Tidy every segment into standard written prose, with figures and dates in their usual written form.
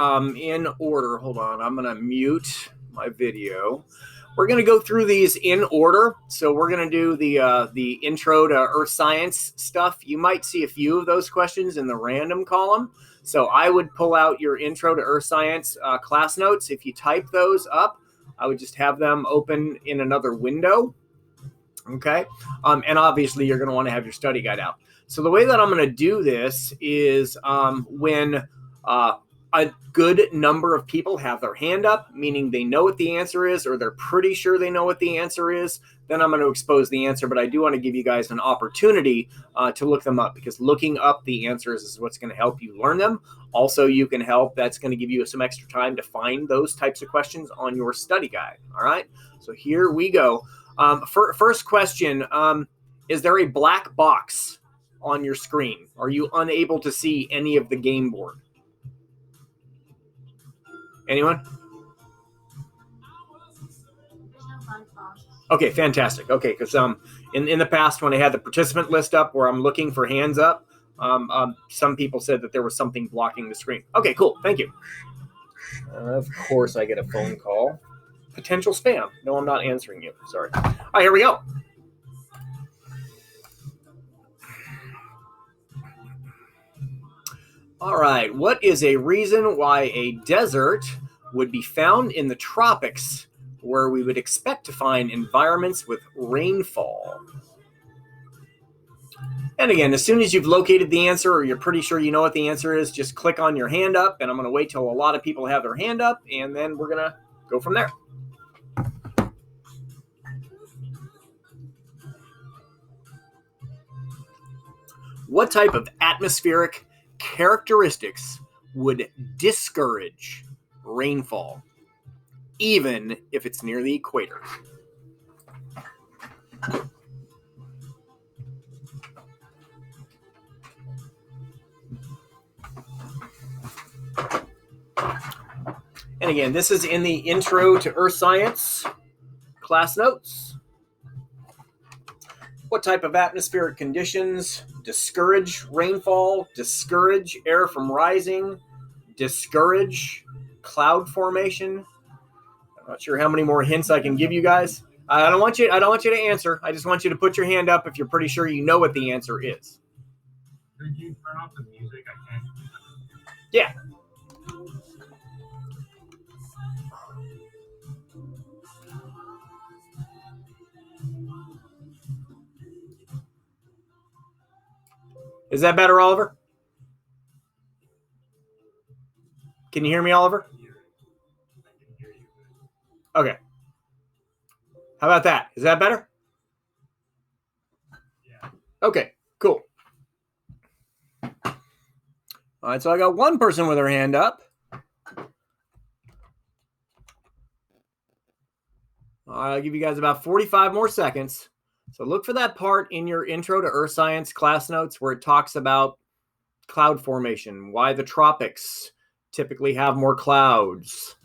In order. Hold on. I'm going to mute my video. We're going to go through these in order. So we're going to do the intro to earth science stuff. You might see a few of those questions in the random column. So I would pull out your intro to earth science class notes. If you type those up, I would just have them open in another window. Okay. And obviously you're going to want to have your study guide out. So the way that I'm going to do this is when a good number of people have their hand up, meaning they know what the answer is, or they're pretty sure they know what the answer is, then I'm going to expose the answer. But I do want to give you guys an opportunity to look them up, because looking up the answers is what's going to help you learn them. Also, you can help. That's going to give you some extra time to find those types of questions on your study guide. All right. So here we go. First question, is there a black box on your screen? Are you unable to see any of the game board? Anyone? Okay, fantastic. Okay, because in the past when I had the participant list up where I'm looking for hands up, some people said that there was something blocking the screen. Okay, cool. Thank you. Of course, I get a phone call. Potential spam. No, I'm not answering you. Sorry. All right, here we go. All right, what is a reason why a desert would be found in the tropics where we would expect to find environments with rainfall? And again, as soon as you've located the answer, or you're pretty sure you know what the answer is, just click on your hand up, and I'm going to wait till a lot of people have their hand up, and then we're going to go from there. What type of atmospheric characteristics would discourage rainfall, even if it's near the equator? And again, this is in the intro to earth science class notes. What type of atmospheric conditions discourage rainfall, discourage air from rising, discourage cloud formation? I'm not sure how many more hints I can give you guys. I don't want you to answer. I just want you to put your hand up if you're pretty sure you know what the answer is. Could you turn off the music? I can't. Yeah. Is that better, Oliver? Can you hear me, Oliver? Okay. How about that? Is that better? Yeah. Okay, cool. All right, so I got one person with their hand up. I'll give you guys about 45 more seconds. So look for that part in your intro to earth science class notes where it talks about cloud formation, why the tropics typically have more clouds.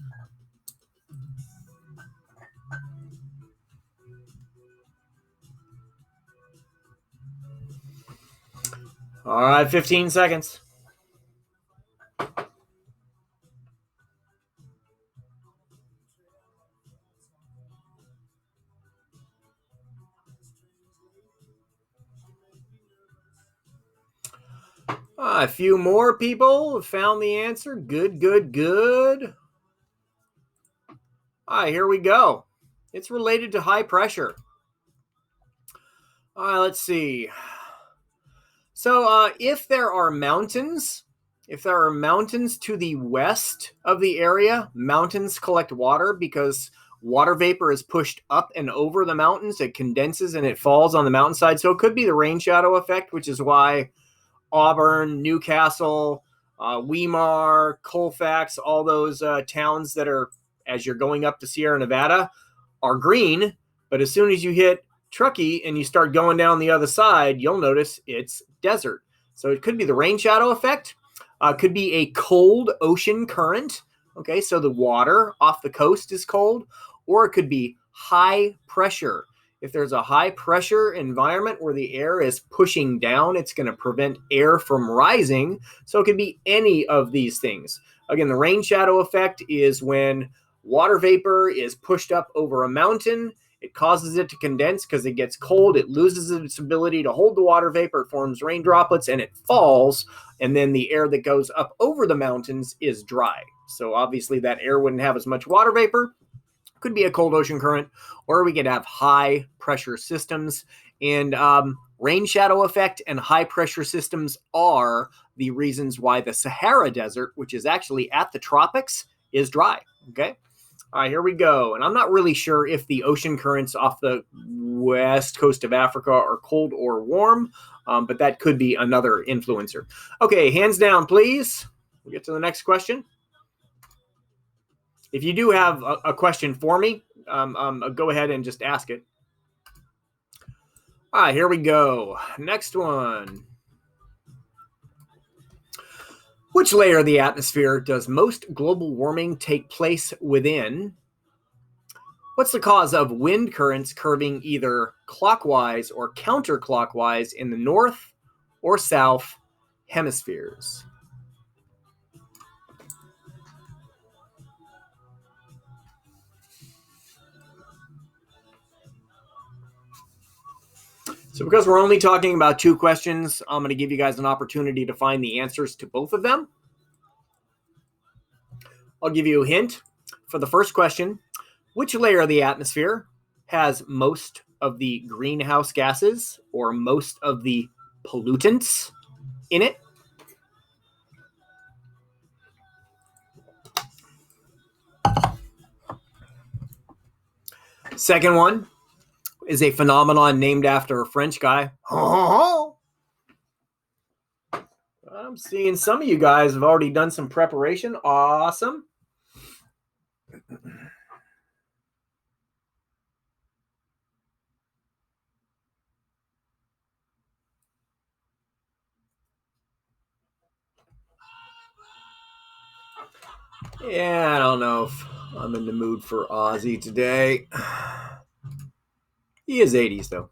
All right, 15 seconds. A few more people have found the answer. Good, good, good. All right, here we go. It's related to high pressure. All right, let's see. So if there are mountains to the west of the area, mountains collect water because water vapor is pushed up and over the mountains. It condenses and it falls on the mountainside. So it could be the rain shadow effect, which is why Auburn, Newcastle, Weimar, Colfax, all those towns that are, as you're going up to Sierra Nevada, are green. But as soon as you hit Truckee and you start going down the other side, you'll notice it's desert. So it could be the rain shadow effect. Could be a cold ocean current. Okay, so the water off the coast is cold. Or it could be high pressure. If there's a high pressure environment where the air is pushing down, it's going to prevent air from rising. So it could be any of these things. Again, the rain shadow effect is when water vapor is pushed up over a mountain. It causes it to condense because it gets cold. It loses its ability to hold the water vapor. It forms rain droplets and it falls. And then the air that goes up over the mountains is dry. So obviously that air wouldn't have as much water vapor. Could be a cold ocean current, or we could have high pressure systems. And rain shadow effect and high pressure systems are the reasons why the Sahara Desert, which is actually at the tropics, is dry. Okay. All right, here we go. And I'm not really sure if the ocean currents off the west coast of Africa are cold or warm, but that could be another influencer. Okay, hands down, please. We'll get to the next question. If you do have a question for me, go ahead and just ask it. All right, here we go. Next one. Which layer of the atmosphere does most global warming take place within? What's the cause of wind currents curving either clockwise or counterclockwise in the north or south hemispheres? So because we're only talking about 2 questions, I'm going to give you guys an opportunity to find the answers to both of them. I'll give you a hint for the first question. Which layer of the atmosphere has most of the greenhouse gases or most of the pollutants in it? Second one is a phenomenon named after a French guy. I'm seeing some of you guys have already done some preparation. Awesome. Yeah, I don't know if I'm in the mood for Ozzy today. He is 80s, though.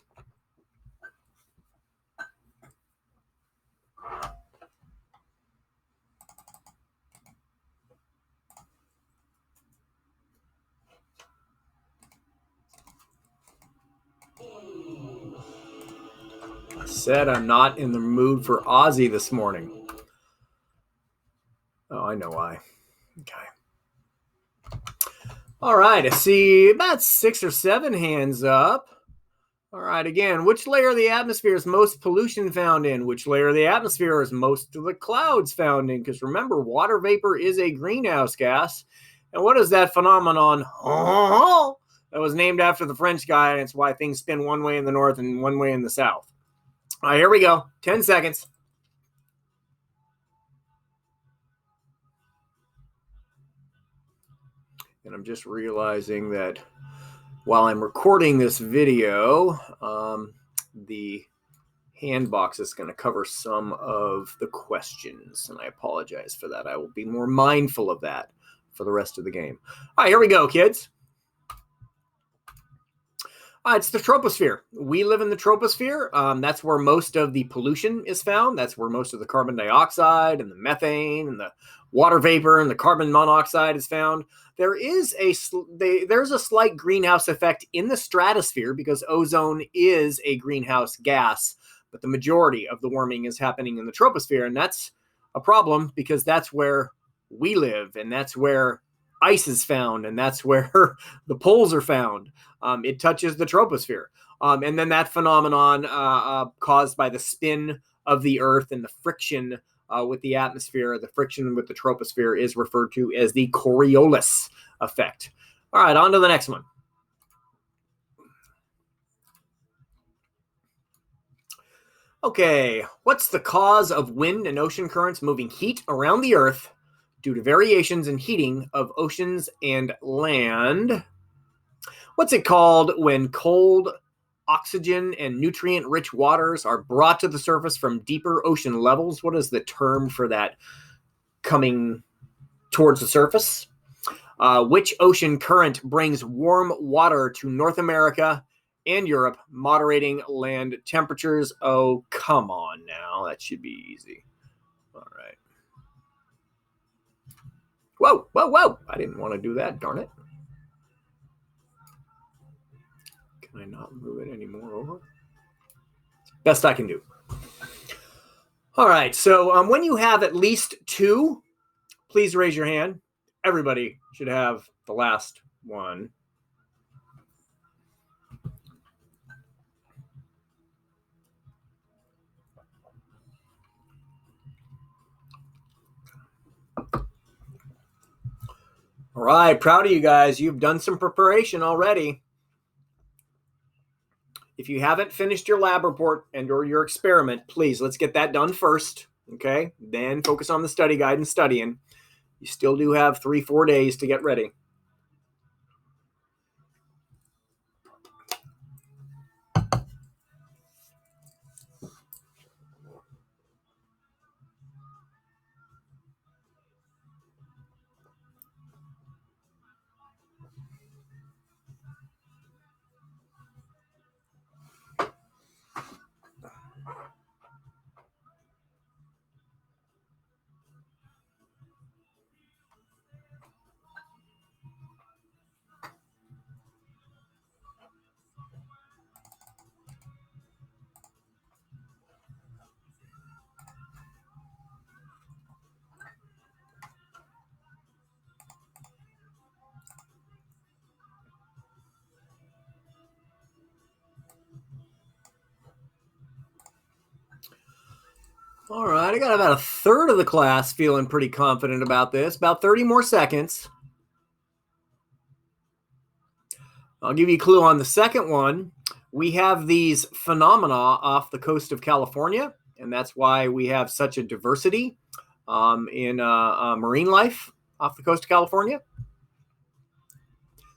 I said I'm not in the mood for Ozzy this morning. Oh, I know why. Okay. All right, I see about 6 or 7 hands up. All right, again, which layer of the atmosphere is most pollution found in? Which layer of the atmosphere is most of the clouds found in? Because remember, water vapor is a greenhouse gas. And what is that phenomenon that was named after the French guy? And it's why things spin one way in the north and one way in the south. All right, here we go. 10 seconds. And I'm just realizing that while I'm recording this video, the hand box is going to cover some of the questions, and I apologize for that. I will be more mindful of that for the rest of the game. All right, here we go, kids. It's the troposphere. We live in the troposphere. That's where most of the pollution is found. That's where most of the carbon dioxide and the methane and the water vapor and the carbon monoxide is found. There's a slight greenhouse effect in the stratosphere because ozone is a greenhouse gas, but the majority of the warming is happening in the troposphere, and that's a problem because that's where we live, and that's where ice is found, and that's where the poles are found. It touches the troposphere. And then that phenomenon caused by the spin of the Earth and the friction with the atmosphere, the friction with the troposphere is referred to as the Coriolis effect. All right, on to the next one. Okay, what's the cause of wind and ocean currents moving heat around the Earth due to variations in heating of oceans and land? What's it called when cold, oxygen, and nutrient-rich waters are brought to the surface from deeper ocean levels? What is the term for that coming towards the surface? Which ocean current brings warm water to North America and Europe, moderating land temperatures? Oh, come on now. That should be easy. All right. Whoa, whoa, whoa. I didn't want to do that, darn it. Can I not move it any more over? Best I can do. All right, so when you have at least two, please raise your hand. Everybody should have the last one. All right, proud of you guys. You've done some preparation already. If you haven't finished your lab report and or your experiment, please, let's get that done first, okay? Then focus on the study guide and studying. You still do have 3-4 days to get ready. All right, I got about a third of the class feeling pretty confident about this. About 30 more seconds. I'll give you a clue on the second one. We have these phenomena off the coast of California, and that's why we have such a diversity in marine life off the coast of California.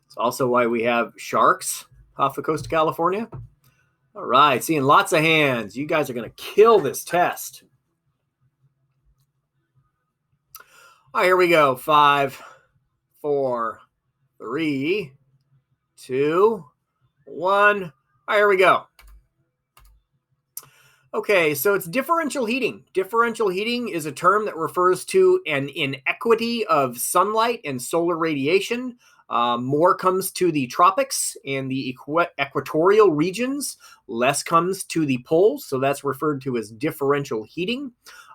It's also why we have sharks off the coast of California. All right, seeing lots of hands. You guys are going to kill this test. All right, here we go. 5, 4, 3, 2, 1. All right, here we go. Okay, so it's differential heating. Differential heating is a term that refers to an inequity of sunlight and solar radiation. More comes to the tropics and the equatorial regions, less comes to the poles. So that's referred to as differential heating.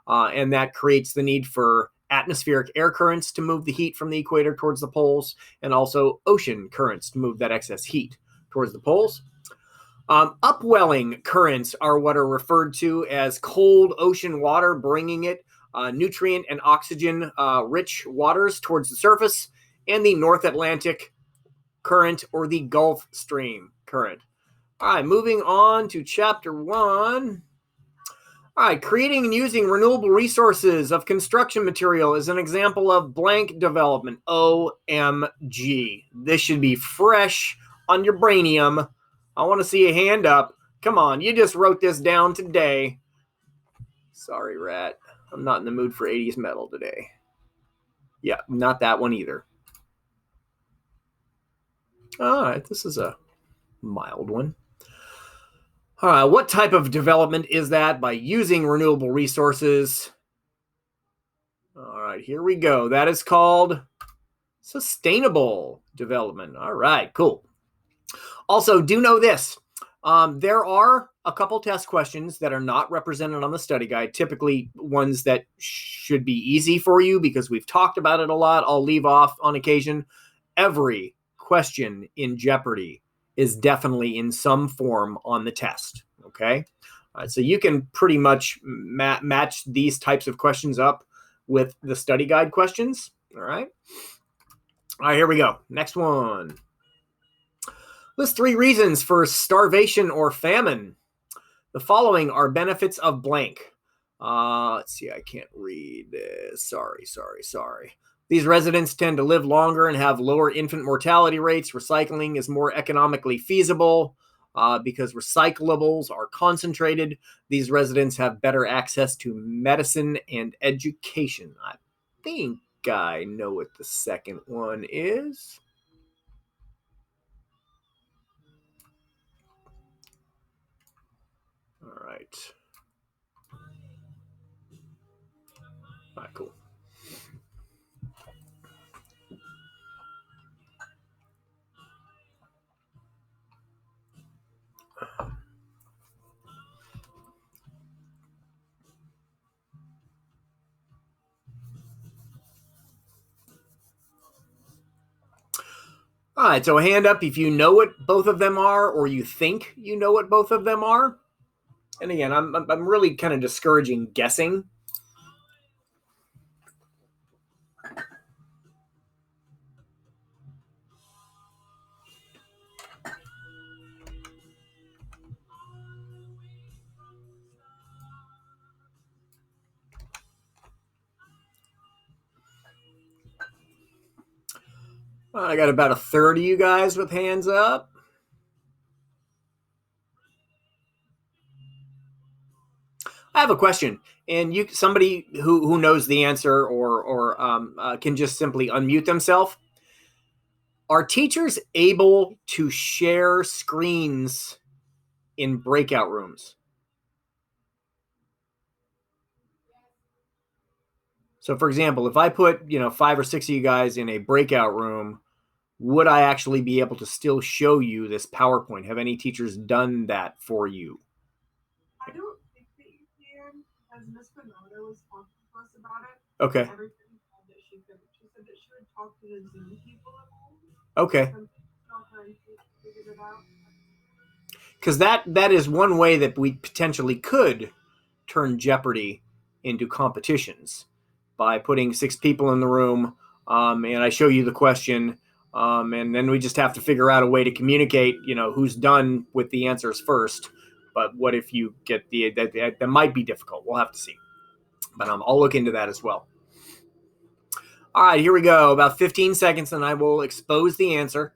And that creates the need for atmospheric air currents to move the heat from the equator towards the poles, and also ocean currents to move that excess heat towards the poles. Upwelling currents are what are referred to as cold ocean water, bringing it nutrient and oxygen rich waters towards the surface, and the North Atlantic current or the Gulf Stream current. All right, moving on to chapter 1. All right, creating and using renewable resources of construction material is an example of blank development. OMG. This should be fresh on your brainium. I want to see a hand up. Come on, you just wrote this down today. Sorry, Rat. I'm not in the mood for 80s metal today. Yeah, not that one either. All right, this is a mild one. All right, what type of development is that by using renewable resources? All right, here we go. That is called sustainable development. All right, cool. Also, do know this. There are a couple test questions that are not represented on the study guide, typically ones that should be easy for you because we've talked about it a lot. I'll leave off on occasion. Every question in Jeopardy is definitely in some form on the test, okay? All right, so you can pretty much match these types of questions up with the study guide questions, all right? All right, here we go. Next one. List 3 reasons for starvation or famine. The following are benefits of blank. Let's see, I can't read this. Sorry. These residents tend to live longer and have lower infant mortality rates. Recycling is more economically feasible because recyclables are concentrated. These residents have better access to medicine and education. I think I know what the second one is. All right. All right, cool. All right, so a hand up if you know what both of them are, or you think you know what both of them are. And again, I'm really kind of discouraging guessing. I got about a third of you guys with hands up. I have a question, and somebody who knows the answer or can just simply unmute themselves. Are teachers able to share screens in breakout rooms? So, for example, if I put 5 or 6 of you guys in a breakout room, would I actually be able to still show you this PowerPoint? Have any teachers done that for you? I don't think that you can, as Miss Bernardo was talking to us about it. Okay. Everything that she said that she would talk to the Zoom people at home. Okay. Because that is one way that we potentially could turn Jeopardy into competitions by putting 6 people in the room, and I show you the question, and then we just have to figure out a way to communicate, who's done with the answers first. But what if you get that might be difficult. We'll have to see. But I'll look into that as well. All right, here we go. About 15 seconds, and I will expose the answer.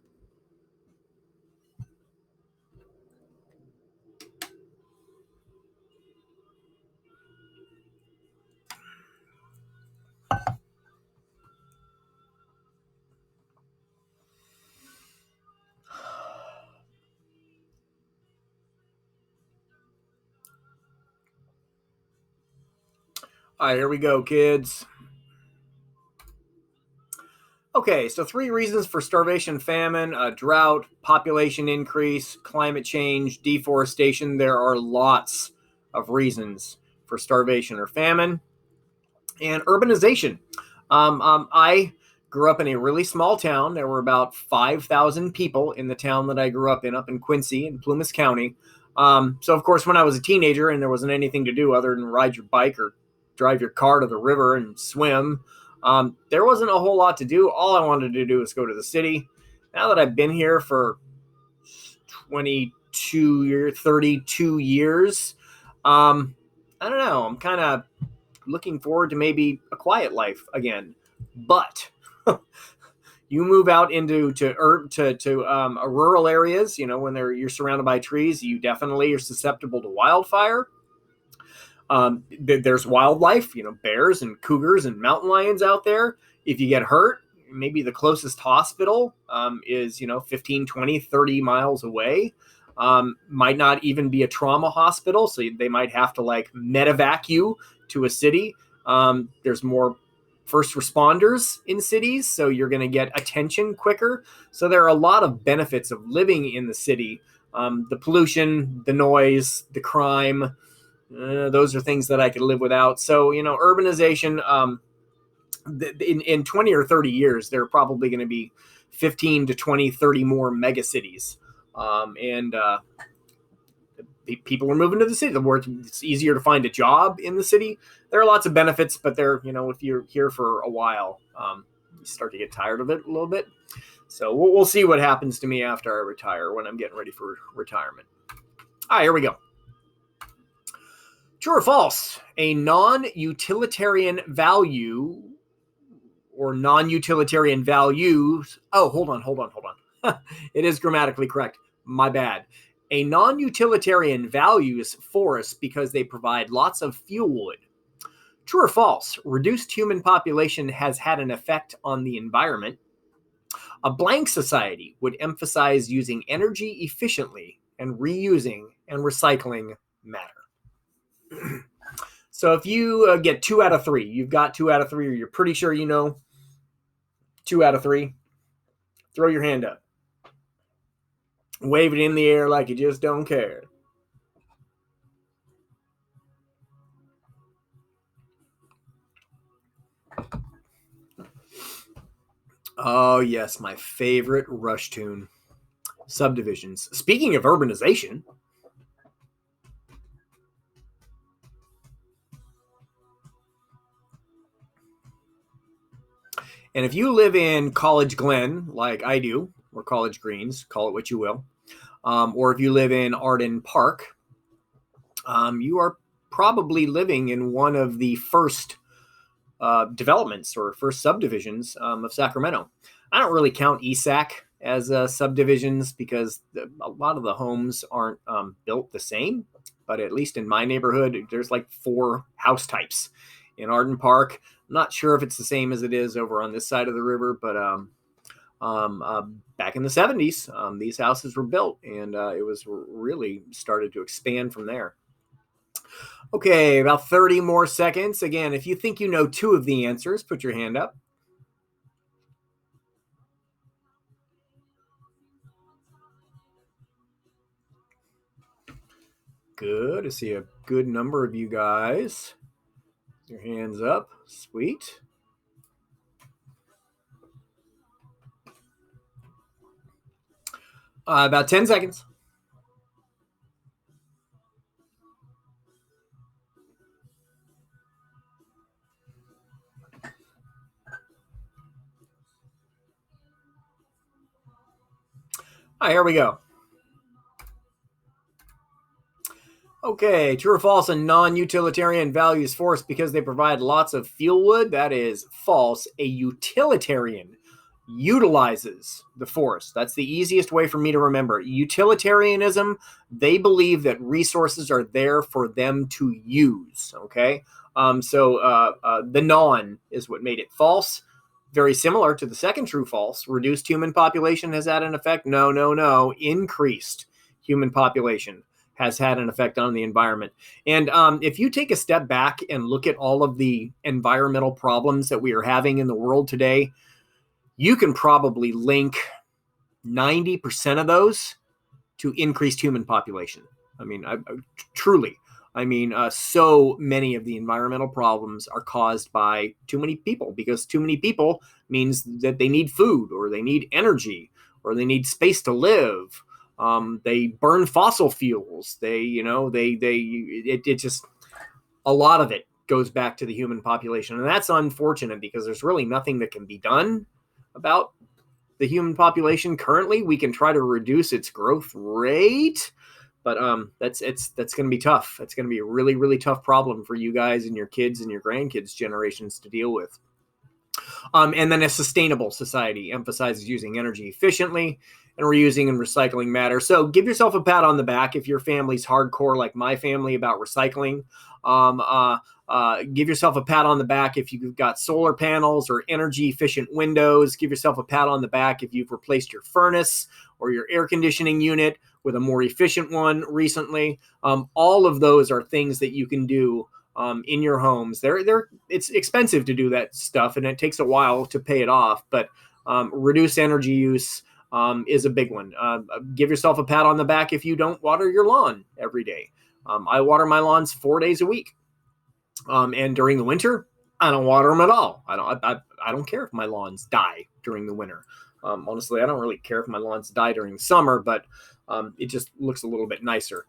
All right, here we go, kids. Okay, so 3 reasons for starvation, famine, drought, population increase, climate change, deforestation. There are lots of reasons for starvation or famine. And urbanization. I grew up in a really small town. There were about 5,000 people in the town that I grew up in Quincy in Plumas County. So, of course, when I was a teenager and there wasn't anything to do other than ride your bike or drive your car to the river and swim, there wasn't a whole lot to do. All I wanted to do was go to the city. Now that I've been here for 32 years, I don't know. I'm kind of looking forward to maybe a quiet life again. But you move out into rural areas, when you're surrounded by trees, you definitely are susceptible to wildfire. There's wildlife, bears and cougars and mountain lions out there. If you get hurt, maybe the closest hospital is 15, 20, 30 miles away. Might not even be a trauma hospital, so they might have to medevac you to a city. There's more first responders in cities, so you're going to get attention quicker. So there are a lot of benefits of living in the city. The pollution, the noise, the crime, those are things that I could live without. So, urbanization, in 20 or 30 years, there are probably going to be 15 to 20, 30 more mega cities. And people are moving to the city. It's easier to find a job in the city. There are lots of benefits, but if you're here for a while, you start to get tired of it a little bit. So we'll see what happens to me after I retire, when I'm getting ready for retirement. All right, here we go. True or false? A non-utilitarian value or non-utilitarian values. Oh, hold on. It is grammatically correct. My bad. A non-utilitarian values forests because they provide lots of fuel wood. True or false? Reduced human population has had an effect on the environment. A blank society would emphasize using energy efficiently and reusing and recycling matter. So if you get 2 out of 3, you've got 2 out of 3, or you're pretty sure 2 out of 3, throw your hand up. Wave it in the air like you just don't care. Oh, yes, my favorite Rush tune. Subdivisions. Speaking of urbanization, and if you live in College Glen, like I do, or College Greens, call it what you will, or if you live in Arden Park, you are probably living in one of the first developments or first subdivisions of Sacramento. I don't really count ESAC as subdivisions because a lot of the homes aren't built the same. But at least in my neighborhood, there's like 4 house types in Arden Park. I'm not sure if it's the same as it is over on this side of the river, but back in the 70s, these houses were built, and it was really started to expand from there. Okay, about 30 more seconds. Again, if you think you know 2 of the answers, put your hand up. Good. I see a good number of you guys. Your hands up. Sweet. About 10 seconds. All right, here we go. Okay, true or false, a non-utilitarian values force because they provide lots of fuel wood? That is false. A utilitarian utilizes the force. That's the easiest way for me to remember. Utilitarianism, they believe that resources are there for them to use, okay? The non is what made it false. Very similar to the second true false. Reduced human population has had an effect? No. Increased human population has had an effect on the environment. And if you take a step back and look at all of the environmental problems that we are having in the world today, you can probably link 90% of those to increased human population. I mean, truly. I mean, so many of the environmental problems are caused by too many people, because too many people means that they need food, or they need energy, or they need space to live. They burn fossil fuels. It just, a lot of it goes back to the human population. And that's unfortunate because there's really nothing that can be done about the human population currently. We can try to reduce its growth rate, but that's going to be tough. It's going to be a really, really tough problem for you guys and your kids and your grandkids' generations to deal with. And then a sustainable society emphasizes using energy efficiently and reusing and recycling matter. So give yourself a pat on the back if your family's hardcore like my family about recycling. Give yourself a pat on the back if you've got solar panels or energy efficient windows. Give yourself a pat on the back if you've replaced your furnace or your air conditioning unit with a more efficient one recently. All of those are things that you can do in your homes. It's expensive to do that stuff, and it takes a while to pay it off, but reduce energy use is a big one. Give yourself a pat on the back if you don't water your lawn every day. I water my lawns 4 days a week. And during the winter, I don't water them at all. I don't care if my lawns die during the winter. Honestly, I don't really care if my lawns die during the summer, but it just looks a little bit nicer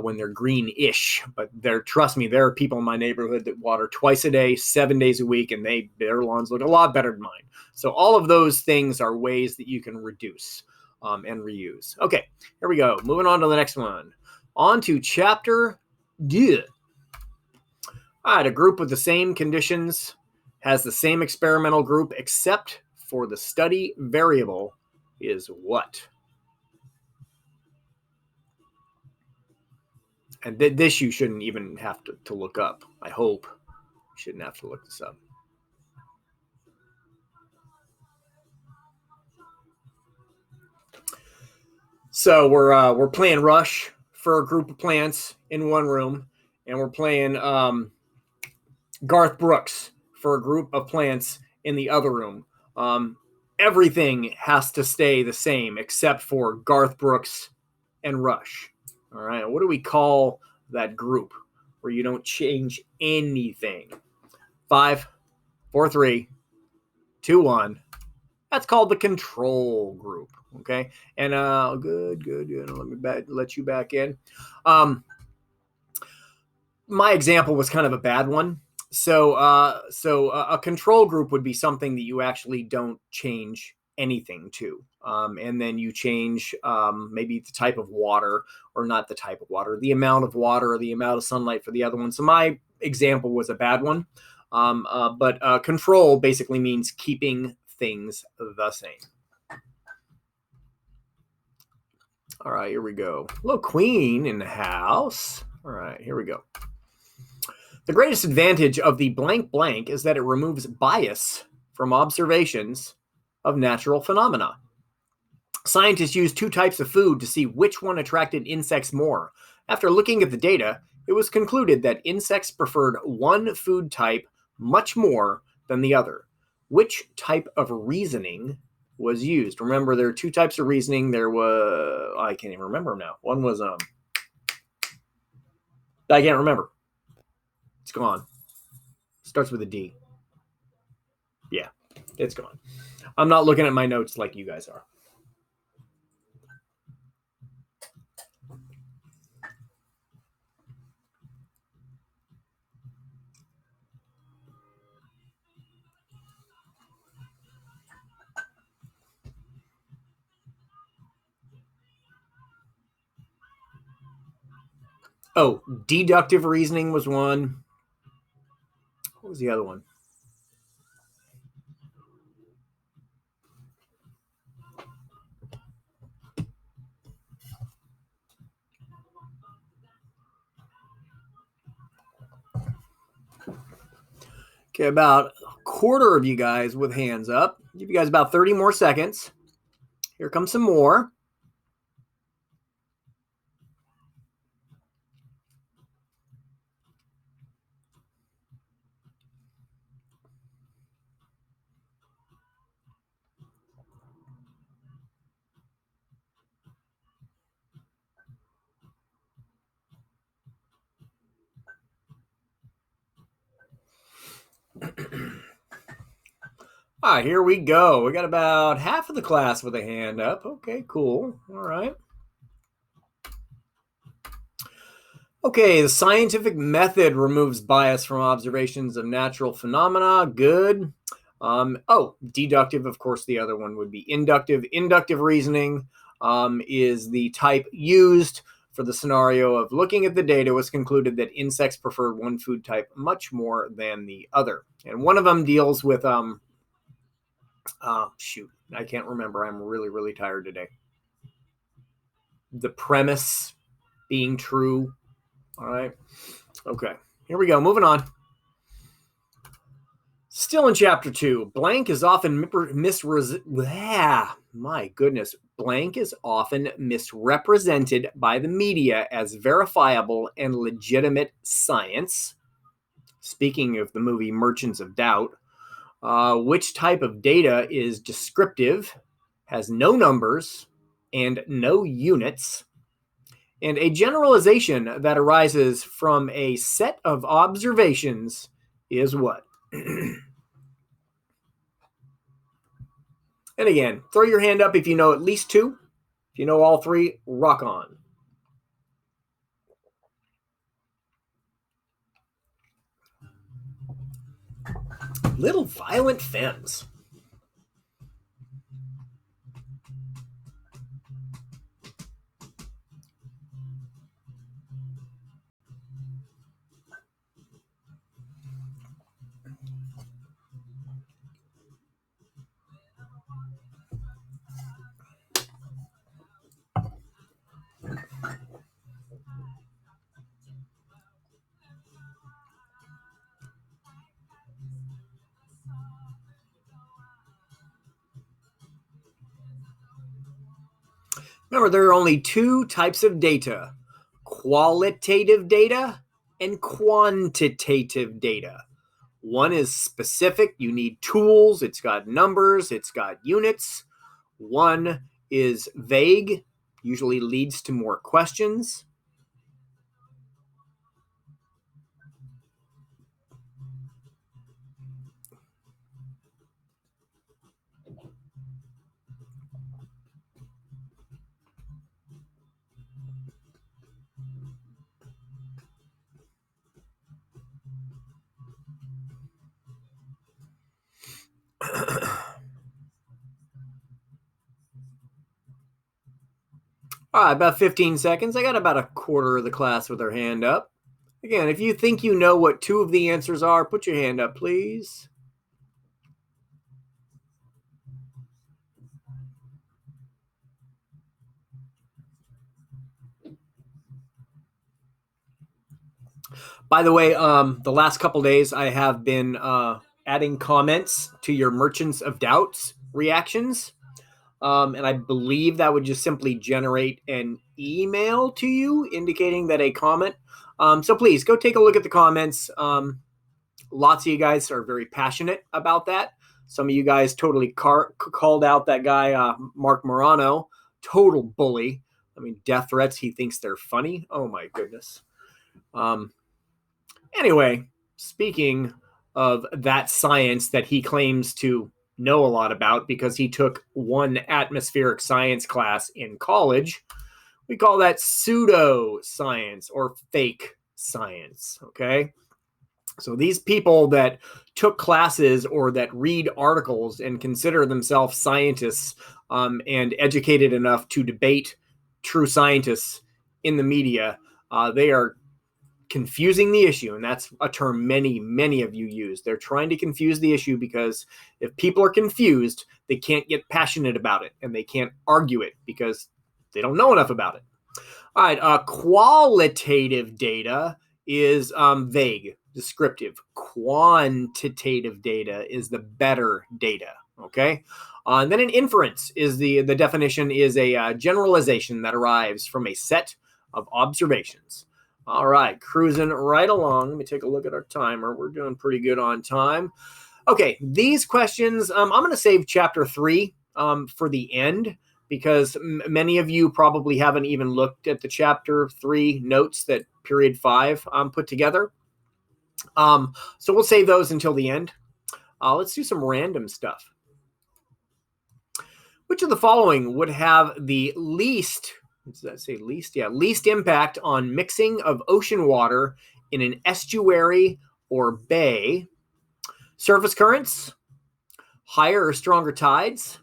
when they're greenish. But trust me, there are people in my neighborhood that water twice a day, 7 days a week, and their lawns look a lot better than mine. So all of those things are ways that you can reduce and reuse. Okay, here we go. Moving on to the next one. On to chapter 2. All right, a group with the same conditions has the same experimental group, except for the study variable is what? And this you shouldn't even have to look up. I hope you shouldn't have to look this up. So we're playing Rush for a group of plants in one room, and we're playing Garth Brooks for a group of plants in the other room. Everything has to stay the same except for Garth Brooks and Rush. All right, what do we call that group where you don't change anything? 5, 4, 3, 2, 1. That's called the control group. Okay, and good. Let me let you back in. My example was kind of a bad one. So a control group would be something that you actually don't change anything to. And then you change maybe the type of water, or not the type of water, the amount of water or the amount of sunlight for the other one. So my example was a bad one. But control basically means keeping things the same. All right, here we go. Hello, Queen in the house. All right, here we go. The greatest advantage of the blank blank is that it removes bias from observations of natural phenomena. Scientists used two types of food to see which one attracted insects more. After looking at the data, it was concluded that insects preferred one food type much more than the other. Which type of reasoning was used? Remember, there are two types of reasoning. There was, I can't even remember now. One was I can't remember. It's gone. Starts with a D. Yeah, it's gone. I'm not looking at my notes like you guys are. Oh, deductive reasoning was one. What was the other one? Okay, about a quarter of you guys with hands up. Give you guys about 30 more seconds. Here comes some more. Here we go. We got about half of the class with a hand up. Okay, cool. All right. Okay, the scientific method removes bias from observations of natural phenomena. Good. Deductive, of course, the other one would be inductive. Inductive reasoning is the type used for the scenario of looking at the data. Was concluded that insects preferred one food type much more than the other. And one of them deals with, shoot, I can't remember. I'm really, really tired today. The premise being true. All right. Okay, here we go. Moving on. Still in chapter 2, blank is often blank is often misrepresented by the media as verifiable and legitimate science. Speaking of the movie Merchants of Doubt, which type of data is descriptive, has no numbers, and no units, and a generalization that arises from a set of observations is what? And again, throw your hand up if you know at least two. If you know all three, rock on. Little Violent Femmes. Remember, there are only two types of data: qualitative data and quantitative data. One is specific, you need tools, it's got numbers, it's got units. One is vague, usually leads to more questions. All right, about 15 seconds. I got about a quarter of the class with their hand up. Again, if you think you know what 2 of the answers are, put your hand up, please. By the way, the last couple days I have been adding comments to your Merchants of Doubts reactions. And I believe that would just simply generate an email to you indicating that a comment. So please go take a look at the comments. Lots of you guys are very passionate about that. Some of you guys totally called out that guy, Mark Morano, total bully. I mean, death threats. He thinks they're funny. Oh my goodness. Anyway, speaking of that science that he claims to know a lot about because he took one atmospheric science class in college, we call that pseudoscience or fake science, okay? So these people that took classes or that read articles and consider themselves scientists and educated enough to debate true scientists in the media, they are confusing the issue, and that's a term many of you use. They're trying to confuse the issue because if people are confused, they can't get passionate about it, and they can't argue it because they don't know enough about it. All right, qualitative data is vague, descriptive. Quantitative data is the better data, okay? And then an inference is the definition is a generalization that arrives from a set of observations. All right, cruising right along. Let me take a look at our timer. We're doing pretty good on time. Okay, these questions, I'm going to save chapter 3 for the end because many of you probably haven't even looked at the chapter 3 notes that period 5 put together. So we'll save those until the end. Let's do some random stuff. Which of the following would have the least, does that say least? Yeah, least impact on mixing of ocean water in an estuary or bay? Surface currents, higher or stronger tides,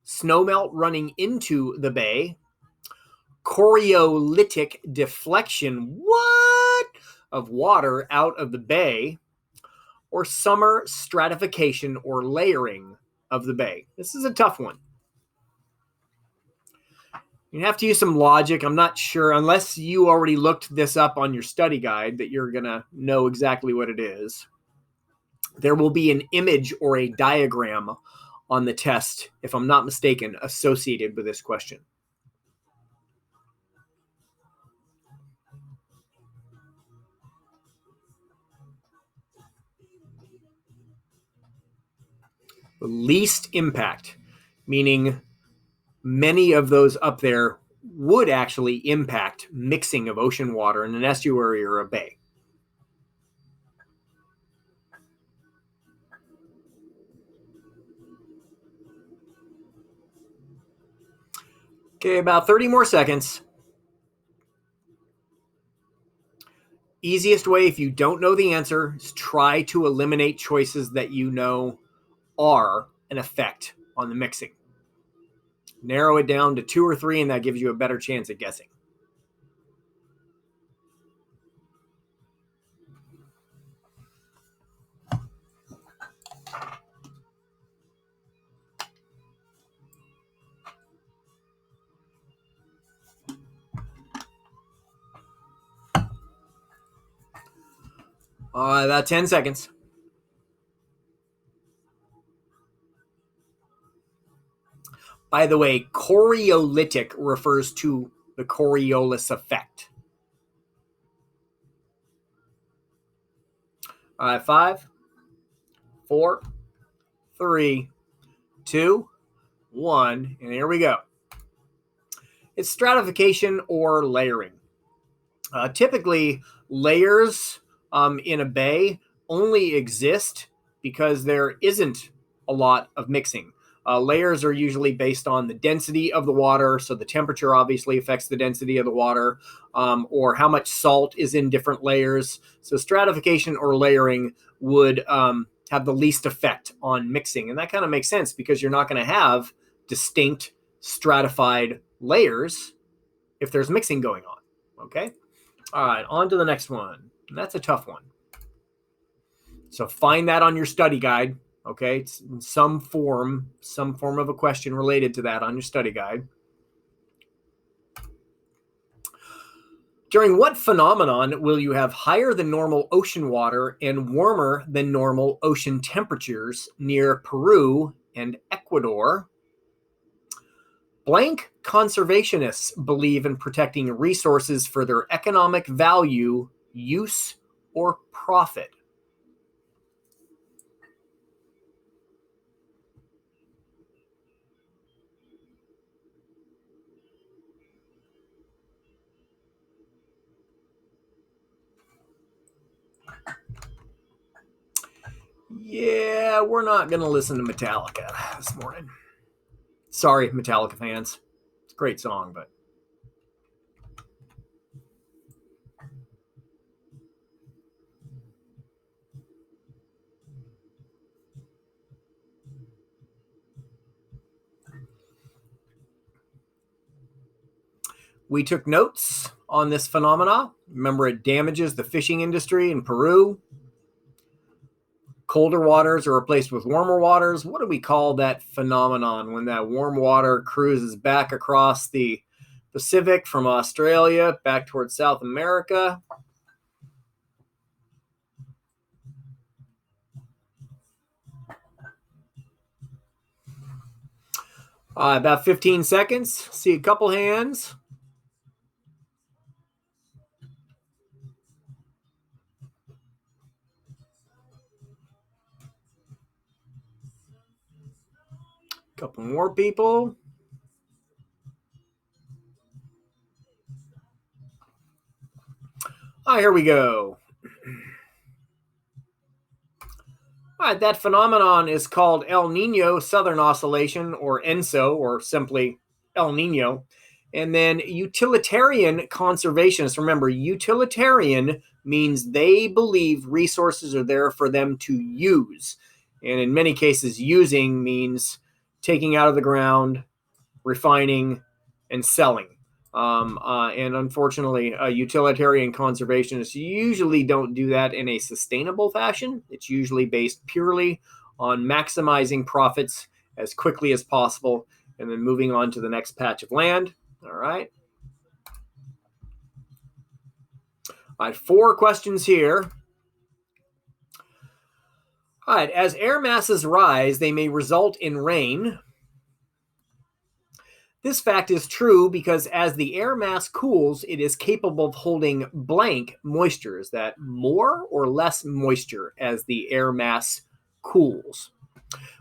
snowmelt running into the bay, Coriolis deflection, of water out of the bay, or summer stratification or layering of the bay? This is a tough one. You have to use some logic. I'm not sure, unless you already looked this up on your study guide, that you're going to know exactly what it is. There will be an image or a diagram on the test, if I'm not mistaken, associated with this question. The least impact, meaning many of those up there would actually impact mixing of ocean water in an estuary or a bay. Okay, about 30 more seconds. Easiest way, if you don't know the answer, is try to eliminate choices that you know are an effect on the mixing. Narrow it down to 2 or 3, and that gives you a better chance at guessing. About 10 seconds. By the way, Coriolis refers to the Coriolis effect. 5, 4, 3, 2, 1, and here we go. It's stratification or layering. Typically, layers in a bay only exist because there isn't a lot of mixing. Layers are usually based on the density of the water, so the temperature obviously affects the density of the water, or how much salt is in different layers. So stratification or layering would have the least effect on mixing, and that kind of makes sense because you're not going to have distinct stratified layers if there's mixing going on. Okay. All right, on to the next one. And that's a tough one. So find that on your study guide. Okay, it's in some form of a question related to that on your study guide. During what phenomenon will you have higher than normal ocean water and warmer than normal ocean temperatures near Peru and Ecuador? Blank conservationists believe in protecting resources for their economic value, use, or profit. Yeah, we're not going to listen to Metallica this morning. Sorry, Metallica fans. It's a great song, but we took notes on this phenomena. Remember, it damages the fishing industry in Peru. Colder waters are replaced with warmer waters. What do we call that phenomenon when that warm water cruises back across the Pacific from Australia back towards South America? About 15 seconds. See a couple hands. Couple more people. Here we go. All right, that phenomenon is called El Nino Southern Oscillation, or ENSO, or simply El Nino. And then utilitarian conservationists, remember, utilitarian means they believe resources are there for them to use. And in many cases, using means taking out of the ground, refining, and selling. And unfortunately, utilitarian conservationists usually don't do that in a sustainable fashion. It's usually based purely on maximizing profits as quickly as possible and then moving on to the next patch of land. All right. All right, 4 questions here. All right, as air masses rise, they may result in rain. This fact is true because as the air mass cools, it is capable of holding blank moisture. Is that more or less moisture as the air mass cools?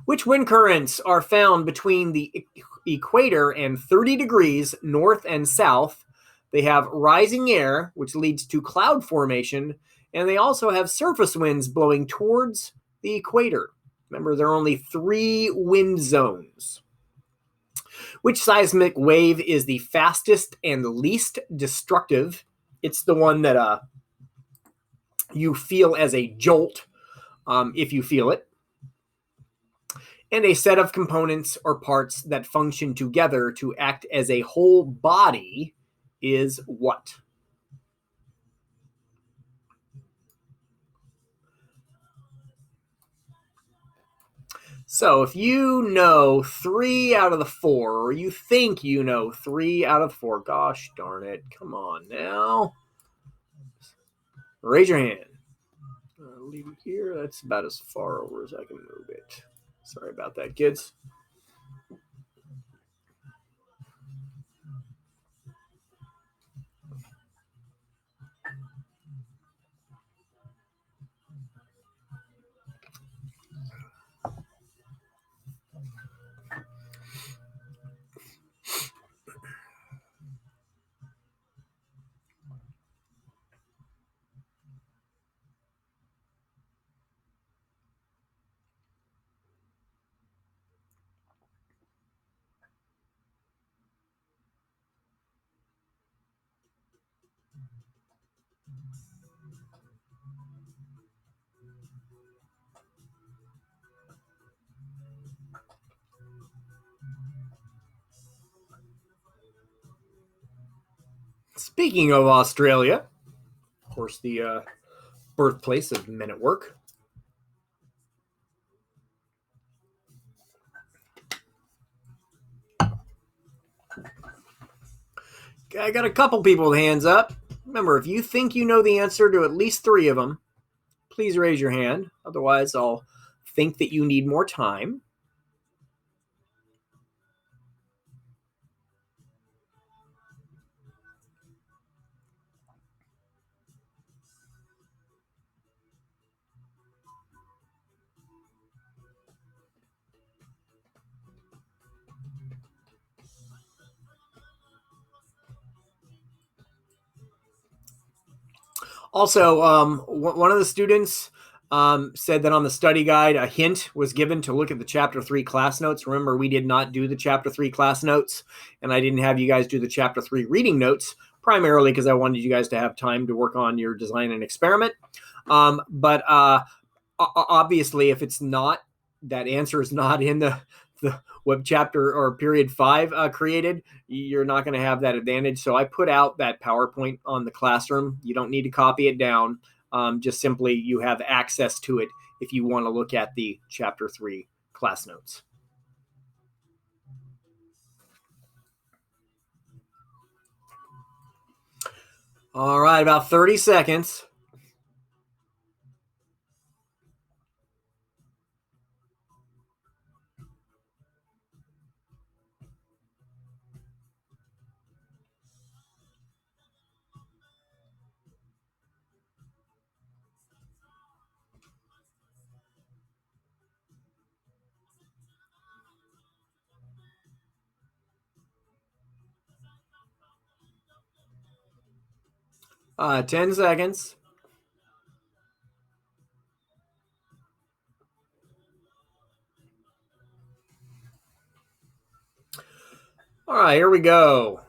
Which wind currents are found between the equator and 30 degrees north and south? They have rising air, which leads to cloud formation, and they also have surface winds blowing towards the equator. Remember, there are only 3 wind zones. Which seismic wave is the fastest and least destructive? It's the one that you feel as a jolt if you feel it. And a set of components or parts that function together to act as a whole body is what? So if you know 3 out of the 4, or you think you know 3 out of 4, gosh darn it, come on now. Raise your hand. Leave it here. That's about as far over as I can move it. Sorry about that, kids. Speaking of Australia, of course, the birthplace of Men at Work. I got a couple people with hands up. Remember, if you think you know the answer to at least 3 of them, please raise your hand. Otherwise, I'll think that you need more time. Also, one of the students said that on the study guide, a hint was given to look at the Chapter 3 class notes. Remember, we did not do the Chapter 3 class notes, and I didn't have you guys do the Chapter 3 reading notes, primarily because I wanted you guys to have time to work on your design and experiment. But obviously, if it's not, that answer is not in the web chapter or period 5 created, you're not going to have that advantage. So I put out that PowerPoint on the classroom. You don't need to copy it down. Just simply you have access to it if you want to look at the Chapter 3 class notes. All right, about 30 seconds. Uh, 10 seconds. All right, here we go.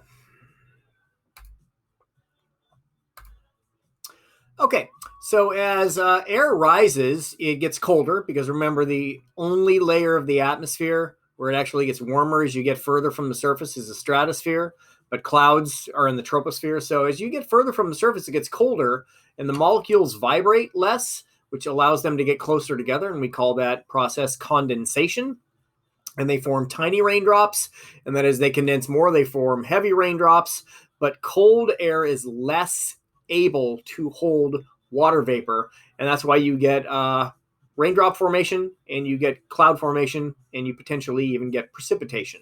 Okay, so as air rises, it gets colder because remember, the only layer of the atmosphere where it actually gets warmer as you get further from the surface is the stratosphere, but clouds are in the troposphere. So as you get further from the surface, it gets colder and the molecules vibrate less, which allows them to get closer together, and we call that process condensation. And they form tiny raindrops, and then as they condense more, they form heavy raindrops. But cold air is less able to hold water vapor, and that's why you get raindrop formation, and you get cloud formation, and you potentially even get precipitation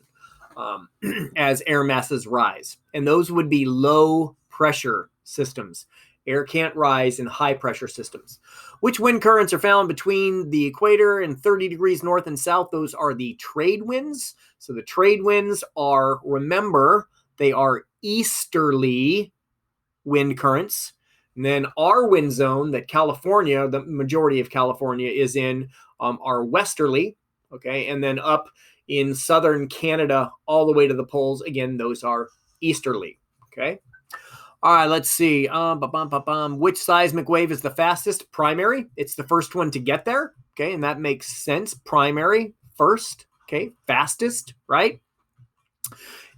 as air masses rise. And those would be low pressure systems. Air can't rise in high pressure systems. Which wind currents are found between the equator and 30 degrees north and south? Those are the trade winds. So the trade winds are, remember, they are easterly wind currents. And then our wind zone that California, the majority of California is in, are westerly. Okay. And then up in southern Canada, all the way to the poles, again, those are easterly. Okay. All right, let's see. Which seismic wave is the fastest? Primary. It's the first one to get there. Okay, and that makes sense. Primary first. Okay, fastest, right?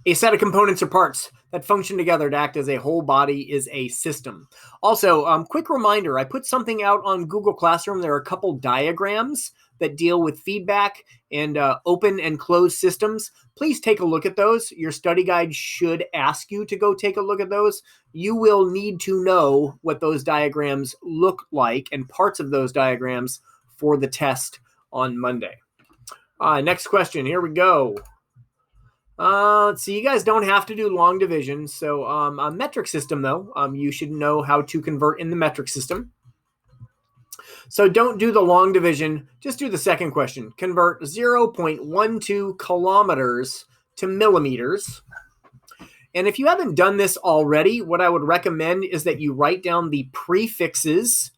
A set of components or parts that function together to act as a whole body is a system. Also, quick reminder, I put something out on Google Classroom. There are a couple diagrams that deal with feedback and open and closed systems. Please take a look at those. Your study guide should ask you to go take a look at those. You will need to know what those diagrams look like and parts of those diagrams for the test on Monday. Next question. Here we go. Let's see. You guys don't have to do long division. So a metric system, though, you should know how to convert in the metric system. So don't do the long division. Just do the second question. Convert 0.12 kilometers to millimeters. And if you haven't done this already, what I would recommend is that you write down the prefixes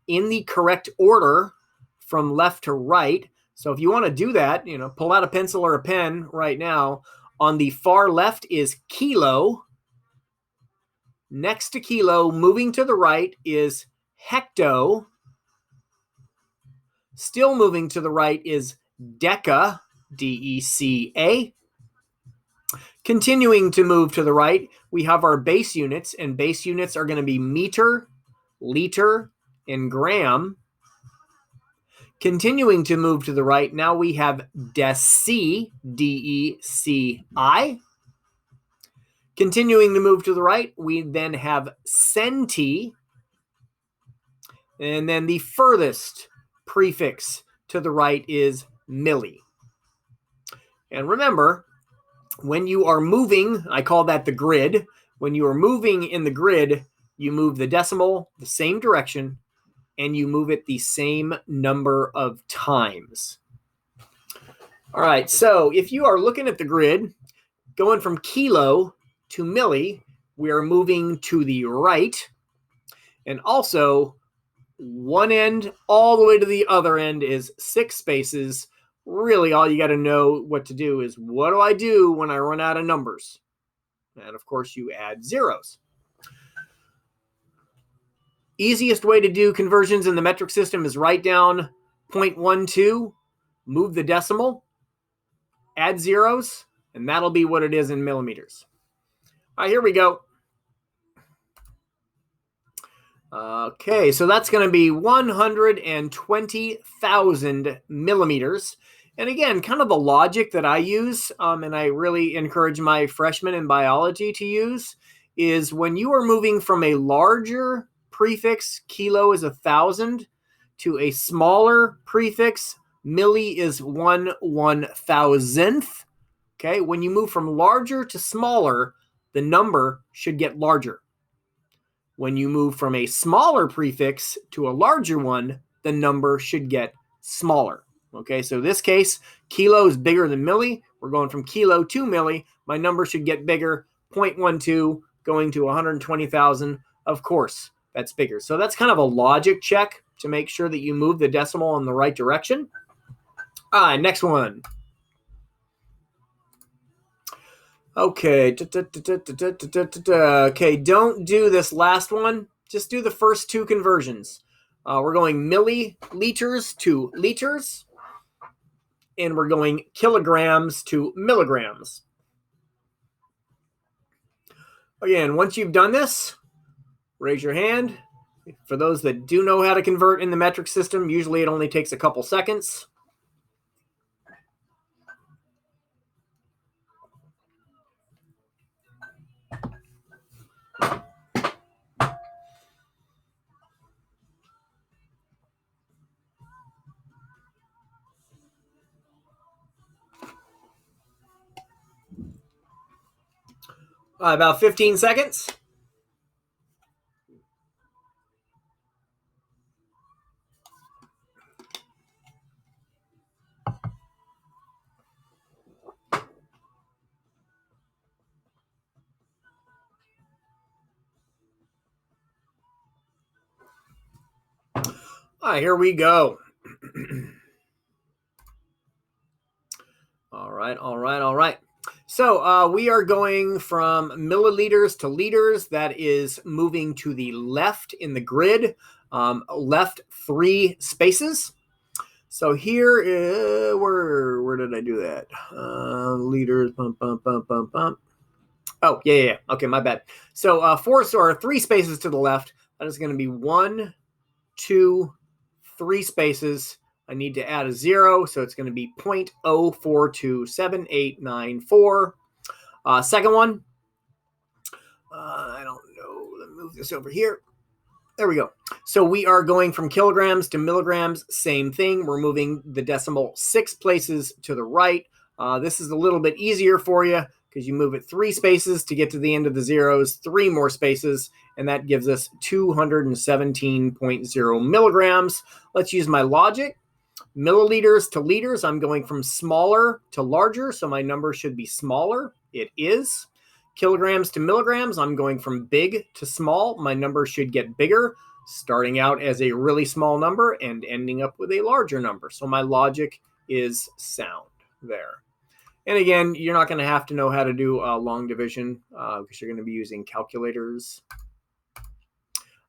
in the correct order from left to right. So if you want to do that, pull out a pencil or a pen right now. On the far left is kilo. Next to kilo, moving to the right, is hecto. Still moving to the right is deca, D-E-C-A. Continuing to move to the right, we have our base units, and base units are going to be meter, liter, and gram. Continuing to move to the right, now we have deci, D-E-C-I. Continuing to move to the right, we then have centi, and then the furthest prefix to the right is milli. And remember, when you are moving, I call that the grid. When you are moving in the grid, you move the decimal the same direction, and you move it the same number of times. All right, so if you are looking at the grid, going from kilo to milli, we are moving to the right. And also, one end all the way to the other end is 6 spaces. Really, all you got to know what to do is, what do I do when I run out of numbers? And of course, you add zeros. Easiest way to do conversions in the metric system is write down 0.12, move the decimal, add zeros, and that'll be what it is in millimeters. All right, here we go. Okay, so that's going to be 120,000 millimeters. And again, kind of the logic that I use, and I really encourage my freshmen in biology to use, is when you are moving from a larger prefix, kilo is 1,000, to a smaller prefix, milli is 1/1000th. Okay, when you move from larger to smaller, the number should get larger. When you move from a smaller prefix to a larger one, the number should get smaller. Okay, so this case, kilo is bigger than milli. We're going from kilo to milli. My number should get bigger. 0.12 going to 120,000. Of course, that's bigger. So that's kind of a logic check to make sure that you move the decimal in the right direction. All right, next one. Okay. Okay, don't do this last one. Just do the first 2 conversions. We're going milliliters to liters, and we're going kilograms to milligrams. Again, once you've done this, raise your hand. For those that do know how to convert in the metric system, usually it only takes a couple seconds. About 15 seconds. All right, here we go. All right. So we are going from milliliters to liters. That is moving to the left in the grid, left 3 spaces. So here, where did I do that? Liters, Oh, yeah. Okay, my bad. So 3 spaces to the left. That is going to be 1, 2, 3 spaces. I need to add a 0, so it's going to be 0.04278994. Second one, I don't know. Let me move this over here. There we go. So we are going from kilograms to milligrams. Same thing. We're moving the decimal 6 places to the right. This is a little bit easier for you because you move it 3 spaces to get to the end of the zeros, 3 more spaces, and that gives us 217.0 milligrams. Let's use my logic. Milliliters to liters, I'm going from smaller to larger, so my number should be smaller. It is. Kilograms to milligrams, I'm going from big to small. My number should get bigger, starting out as a really small number and ending up with a larger number. So my logic is sound there. And again, you're not going to have to know how to do long division because you're going to be using calculators.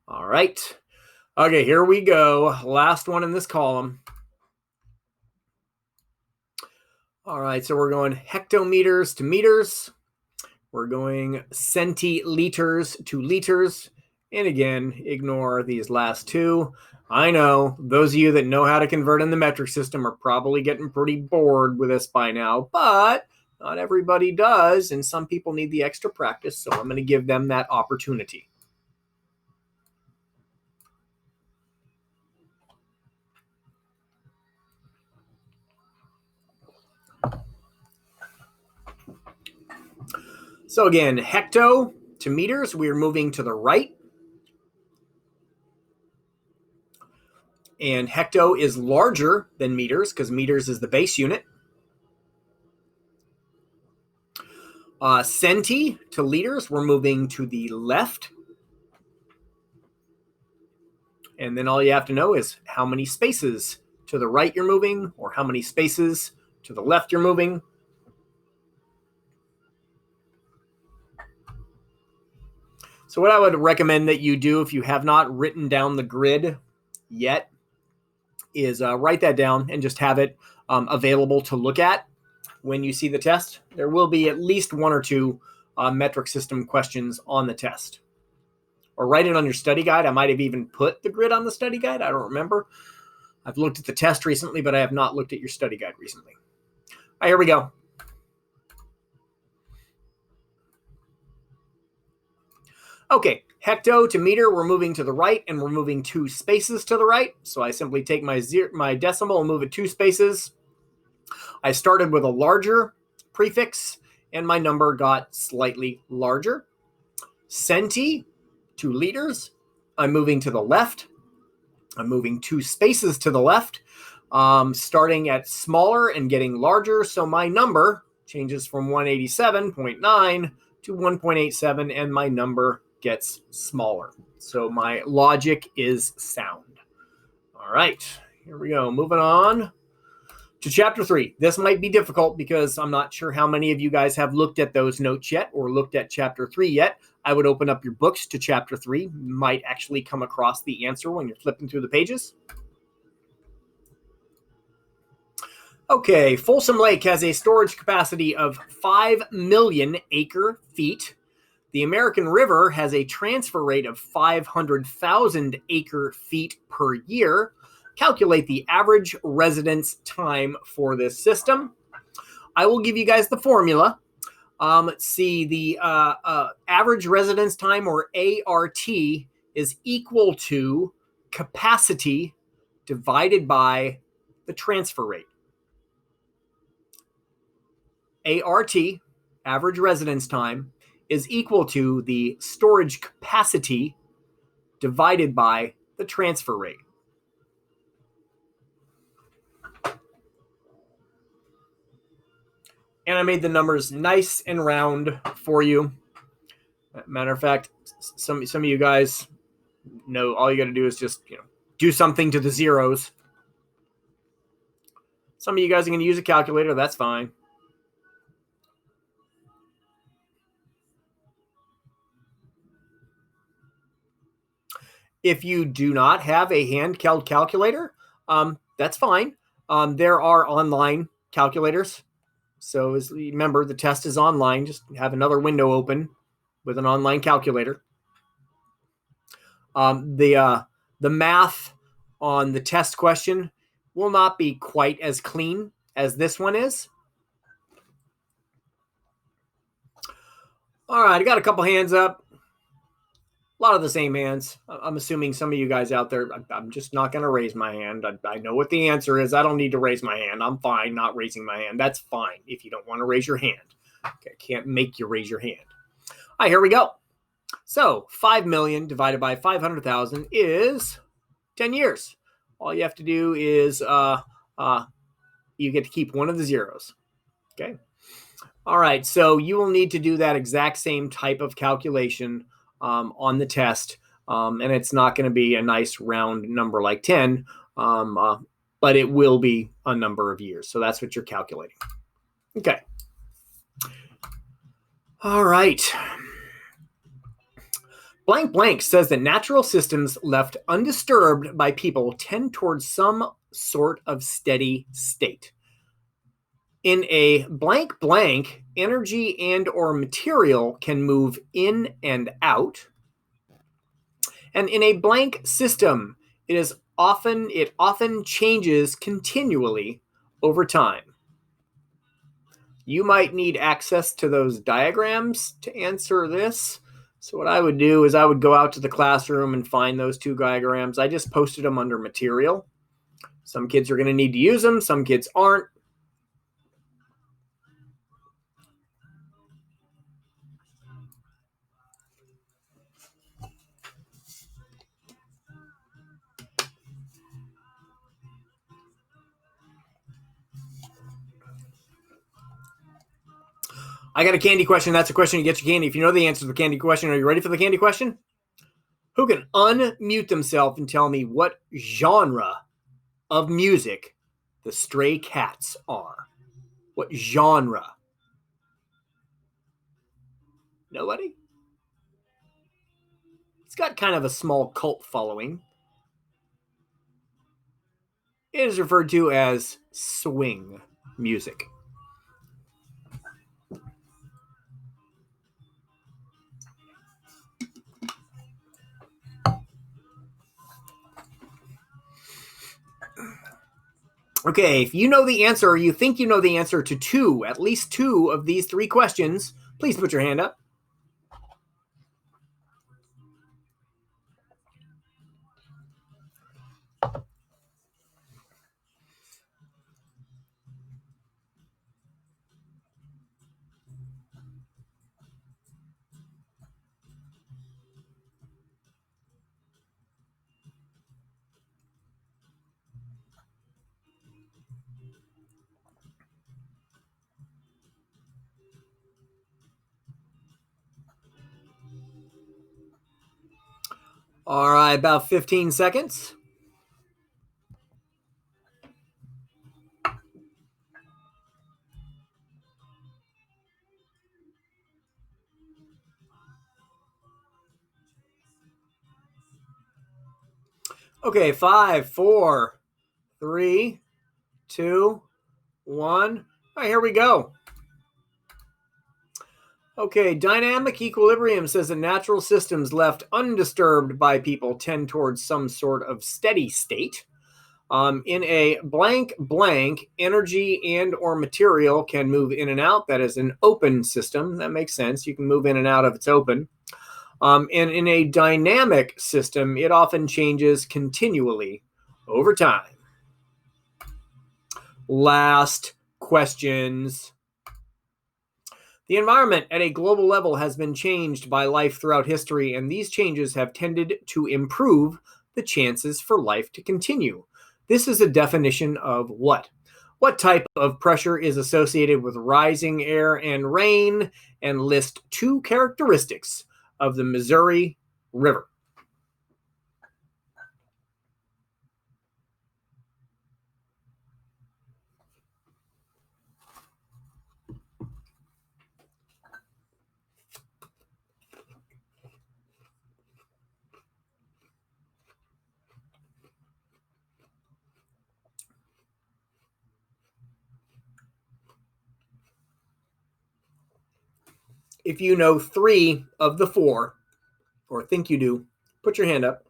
All right. Okay, here we go. Last one in this column. All right, so we're going hectometers to meters. We're going centiliters to liters. And again, ignore these last two. I know those of you that know how to convert in the metric system are probably getting pretty bored with this by now, but not everybody does, and some people need the extra practice, so I'm going to give them that opportunity. So again, hecto to meters, we're moving to the right. And hecto is larger than meters because meters is the base unit. Centi to liters, we're moving to the left. And then all you have to know is how many spaces to the right you're moving or how many spaces to the left you're moving. So what I would recommend that you do if you have not written down the grid yet is write that down and just have it available to look at when you see the test. There will be at least one or two metric system questions on the test. Or write it on your study guide. I might have even put the grid on the study guide. I don't remember. I've looked at the test recently, but I have not looked at your study guide recently. All right, here we go. Okay, hecto to meter, we're moving to the right, and we're moving 2 spaces to the right. So I simply take my decimal and move it 2 spaces. I started with a larger prefix, and my number got slightly larger. Centi to liters, I'm moving to the left. I'm moving 2 spaces to the left, starting at smaller and getting larger. So my number changes from 187.9 to 1.87, and my number gets smaller. So my logic is sound. All right, here we go. Moving on to chapter 3. This might be difficult because I'm not sure how many of you guys have looked at those notes yet or looked at chapter 3 yet. I would open up your books to chapter 3. You might actually come across the answer when you're flipping through the pages. Okay, Folsom Lake has a storage capacity of 5 million acre feet. The American River has a transfer rate of 500,000 acre feet per year. Calculate the average residence time for this system. I will give you guys the formula. Let's see, the average residence time, or ART, is equal to capacity divided by the transfer rate. ART, average residence time, is equal to the storage capacity divided by the transfer rate. And I made the numbers nice and round for you. Matter of fact, some of you guys know all you got to do is just do something to the zeros. Some of you guys are going to use a calculator. That's fine. If you do not have a handheld calculator, that's fine. There are online calculators. So remember, the test is online. Just have another window open with an online calculator. The math on the test question will not be quite as clean as this one is. All right, I got a couple hands up. A lot of the same hands. I'm assuming some of you guys out there, I'm just not going to raise my hand. I know what the answer is. I don't need to raise my hand. I'm fine not raising my hand. That's fine if you don't want to raise your hand. Okay, I can't make you raise your hand. All right, here we go. So 5 million divided by 500,000 is 10 years. All you have to do is you get to keep one of the zeros. Okay. All right, so you will need to do that exact same type of calculation on the test, and it's not going to be a nice round number like 10, but it will be a number of years. So that's what you're calculating. Okay. All right. Blank blank says that natural systems left undisturbed by people tend towards some sort of steady state. In a blank blank, energy and or material can move in and out. And in a blank system, it often changes continually over time. You might need access to those diagrams to answer this. So what I would do is I would go out to the classroom and find those two diagrams. I just posted them under material. Some kids are going to need to use them. Some kids aren't. I got a candy question. That's a question you get your candy. If you know the answer to the candy question, are you ready for the candy question? Who can unmute themselves and tell me what genre of music the Stray Cats are? What genre? Nobody? It's got kind of a small cult following. It is referred to as swing music. Okay, if you know the answer or you think you know the answer to at least two of these three questions, please put your hand up. All right, about 15 seconds. Okay, 5, 4, 3, 2, 1. All right, here we go. Okay, dynamic equilibrium says that natural systems left undisturbed by people tend towards some sort of steady state. In a blank, energy and or material can move in and out. That is an open system. That makes sense. You can move in and out if it's open. And in a dynamic system, it often changes continually over time. Last questions. The environment at a global level has been changed by life throughout history, and these changes have tended to improve the chances for life to continue. This is a definition of what? What type of pressure is associated with rising air and rain? And list two characteristics of the Missouri River. If you know three of the four, or think you do, put your hand up.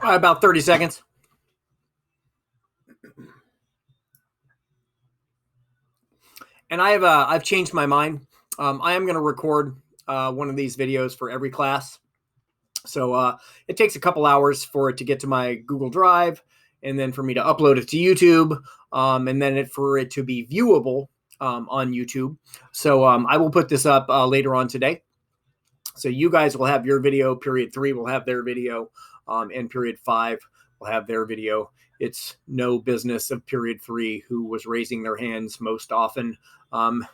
About 30 seconds. And I've changed my mind. I am going to record one of these videos for every class. So it takes a couple hours for it to get to my Google Drive, and then for me to upload it to YouTube, and then for it to be viewable on YouTube. So I will put this up later on today. So you guys will have your video. Period 3 will have their video, and period 5 will have their video. It's no business of period 3 who was raising their hands most often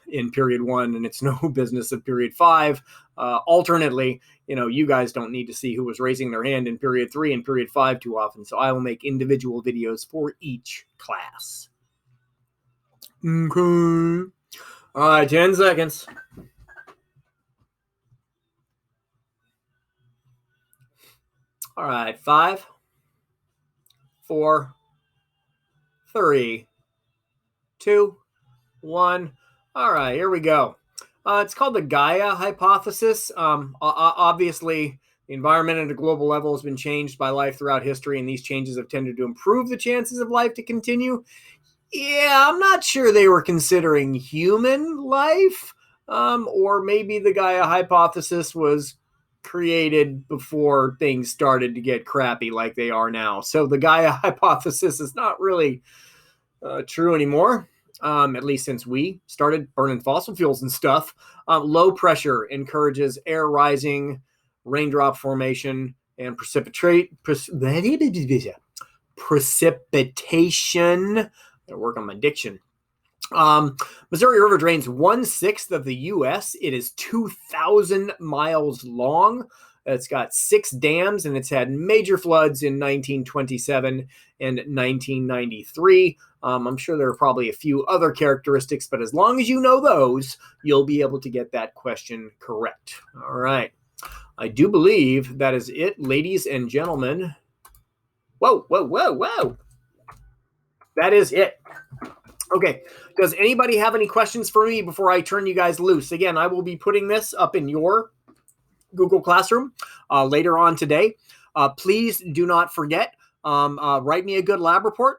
in period 1, and it's no business of period 5. Alternately, you guys don't need to see who was raising their hand in period 3 and period 5 too often. So I will make individual videos for each class. Okay. All right, 10 seconds. All right, 5, 4, 3, 2, 1. All right, here we go. It's called the Gaia hypothesis. Obviously, the environment at a global level has been changed by life throughout history, and these changes have tended to improve the chances of life to continue. Yeah, I'm not sure they were considering human life, or maybe the Gaia hypothesis was created before things started to get crappy like they are now. So the Gaia hypothesis is not really true anymore, at least since we started burning fossil fuels and stuff. Low pressure encourages air rising, raindrop formation, and precipitation. I work on my diction. Missouri River drains 1/6 of the U.S. It is 2,000 miles long. It's got 6 dams, and it's had major floods in 1927 and 1993. I'm sure there are probably a few other characteristics, but as long as you know those, you'll be able to get that question correct. All right. I do believe that is it, ladies and gentlemen. Whoa, whoa, whoa, whoa. That is it. Okay. Does anybody have any questions for me before I turn you guys loose? Again, I will be putting this up in your Google Classroom later on today. Please do not forget, write me a good lab report.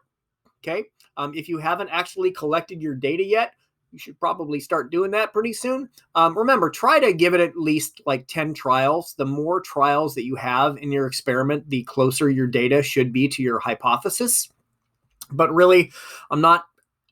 Okay. If you haven't actually collected your data yet, you should probably start doing that pretty soon. Remember, try to give it at least like 10 trials. The more trials that you have in your experiment, the closer your data should be to your hypothesis. But really, I'm not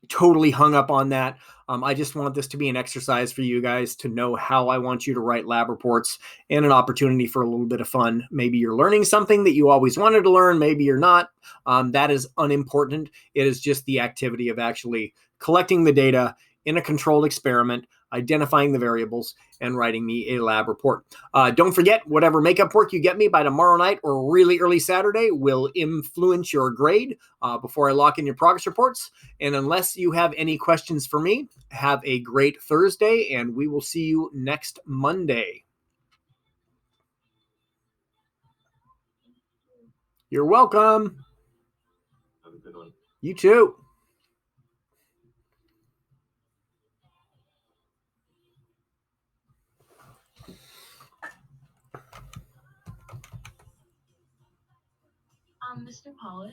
totally hung up on that. I just want this to be an exercise for you guys to know how I want you to write lab reports, and an opportunity for a little bit of fun. Maybe you're learning something that you always wanted to learn. Maybe you're not. That is unimportant. It is just the activity of actually collecting the data in a controlled experiment, identifying the variables, and writing me a lab report. Don't forget, whatever makeup work you get me by tomorrow night or really early Saturday will influence your grade before I lock in your progress reports. And unless you have any questions for me, have a great Thursday, and we will see you next Monday. You're welcome. Have a good one. You too. Mr. Pollitt.